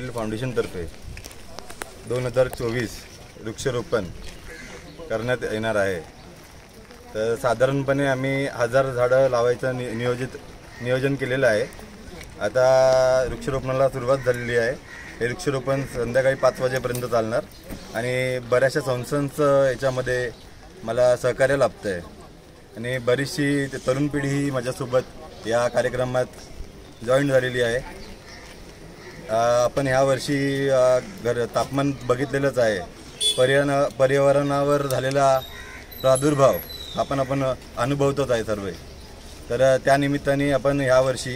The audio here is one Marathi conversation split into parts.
पाटील फाउंडेशनतर्फे 2024 वृक्षारोपण करण्यात येणार आहे। तर साधारणपणे आम्ही 1000 झाडं लावायचं नियोजन केलेलं आहे। आता वृक्षारोपणाला सुरुवात झालेली आहे। हे वृक्षारोपण संध्याकाळी 5 वाजेपर्यंत चालणार आणि बऱ्याचशा संस्थांचं याच्यामध्ये मला सहकार्य लाभतं आहे आणि बरीचशी तरुण पिढी माझ्यासोबत या कार्यक्रमात जॉईन झालेली आहे। आपण ह्या वर्षी तापमान बघितलेलंच आहे। पर्यावरणावर झालेला प्रादुर्भाव आपण अनुभवतोच आहे सर्व। तर त्या निमित्ताने आपण ह्या वर्षी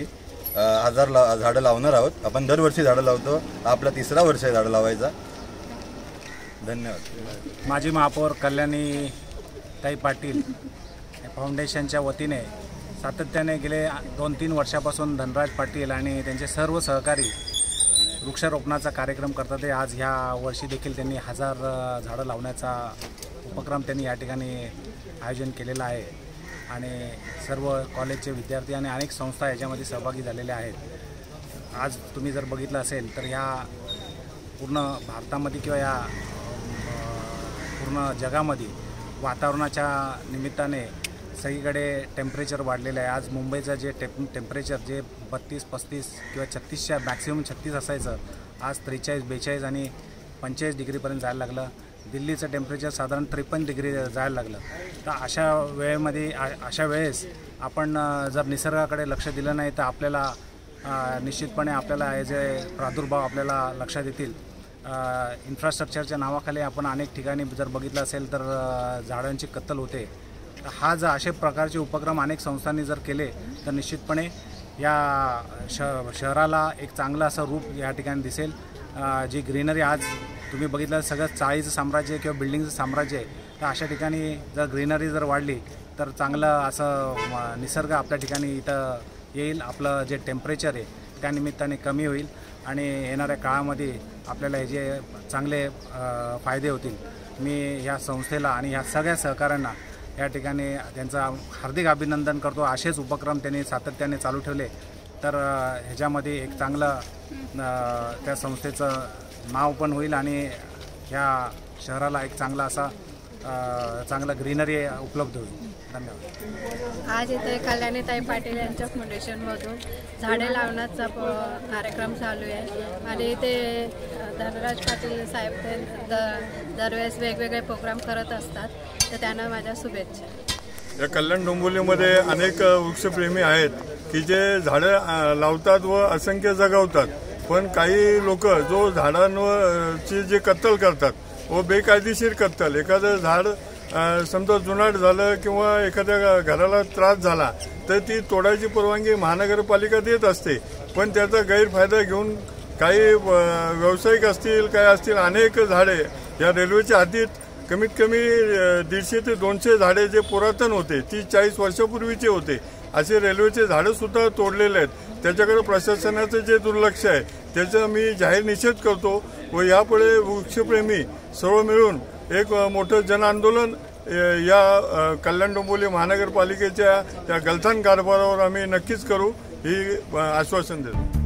1000 झाडं लावणार आहोत। आपण दरवर्षी झाडं लावतो, आपला 3रा वर्ष आहे झाडं लावायचा। धन्यवाद। माजी महापौर कल्याणी ताई पाटील फाउंडेशनच्या वतीने सातत्याने गेले 2-3 वर्षापासून धनराज पाटील आणि त्यांचे सर्व सहकारी वृक्षारोपणाचा कार्यक्रम करतात। ते आज ह्या वर्षी देखील त्यांनी 1000 झाडं लावण्याचा उपक्रम त्यांनी या ठिकाणी आयोजन केलेला आहे आणि सर्व कॉलेजचे विद्यार्थी आणि अनेक संस्था याच्यामध्ये सहभागी झालेल्या आहेत। आज तुम्ही जर बघितलं असेल तर ह्या पूर्ण भारतामध्ये किंवा या पूर्ण जगामध्ये वातावरणाच्या निमित्ताने सगळीकडे टेम्परेचर वाढलेलं आहे। आज मुंबईचं जे टेम्परेचर जे 32-35 किंवा 36च्या मॅक्सिमम 36 असायचं, आज 43-42 आणि 45 डिग्रीपर्यंत जायला लागलं। दिल्लीचं टेम्परेचर साधारण 53 डिग्री जायला लागलं। तर अशा वेळेस आपण जर निसर्गाकडे लक्ष दिलं नाही तर आपल्याला निश्चितपणे आपल्याला हे जे प्रादुर्भाव आपल्याला लक्षात येतील। इन्फ्रास्ट्रक्चरच्या नावाखाली आपण अनेक ठिकाणी जर बघितलं असेल तर झाडांची कत्तल होते। हा जर असे प्रकारचे उपक्रम अनेक संस्थांनी जर केले तर निश्चितपणे या शहराला एक चांगलं असं रूप या ठिकाणी दिसेल। जी ग्रीनरी आज तुम्ही बघितलं सगळं चाळीचं साम्राज्य किंवा बिल्डिंगचं साम्राज्य आहे, तर अशा ठिकाणी जर ग्रीनरी जर वाढली तर चांगलं असं निसर्ग आपल्या ठिकाणी इथं येईल। आपलं जे टेम्परेचर आहे त्या निमित्ताने कमी होईल आणि येणाऱ्या काळामध्ये आपल्याला हे जे चांगले फायदे होतील। मी ह्या संस्थेला आणि ह्या सगळ्या सहकाऱ्यांना या ठिकाणी त्यांचा हार्दिक अभिनंदन करतो। असेच उपक्रम त्यांनी सातत्याने चालू ठेवले तर ह्याच्यामध्ये एक चांगलं त्या संस्थेचं नाव पण होईल आणि ह्या शहराला एक चांगला ग्रीनरी उपलब्ध होईल। धन्यवाद। आज इथे कल्याणी ताई पाटील यांच्या फाउंडेशनमधून झाडे लावण्याचा कार्यक्रम चालू आहे आणि इथे धनराज पाटील साहेब ते दरवेळेस वेगवेगळे प्रोग्राम करत असतात, तर त्यांना माझ्या शुभेच्छा। या कल्याण डोंबिवलीमध्ये अनेक वृक्षप्रेमी आहेत की जे झाडं लावतात व असंख्य जगवतात, पण काही लोक जो झाडांची जे कत्तल करतात व बेकायदेशीर कत्तल, एखादं झाड समजा जुनाट झालं किंवा एखाद्या घराला त्रास झाला तर ती तोडायची परवानगी महानगरपालिका देत असते, पण त्याचा गैरफायदा घेऊन काही व्यावसायिक असतील काय असतील अनेक झाडे या रेल्वेच्या हद्दीत कमीत कमी 150 ते 200 झाडे जे पुरातन होते 30-40 वर्षापूर्वीचे होते असे रेल्वेचे झाडं सुद्धा तोडलेले आहेत। त्याच्याकडे प्रशासनाचं जे दुर्लक्ष आहे त्याचा मी जाहीर निषेध करतो व यापुढे वृक्षप्रेमी सर्व मिळून एक मोठं जनआंदोलन या कल्याण डोंबिवली महानगरपालिकेच्या या गलथान कारभारावर आम्ही नक्कीच करू ही आश्वासन देतो।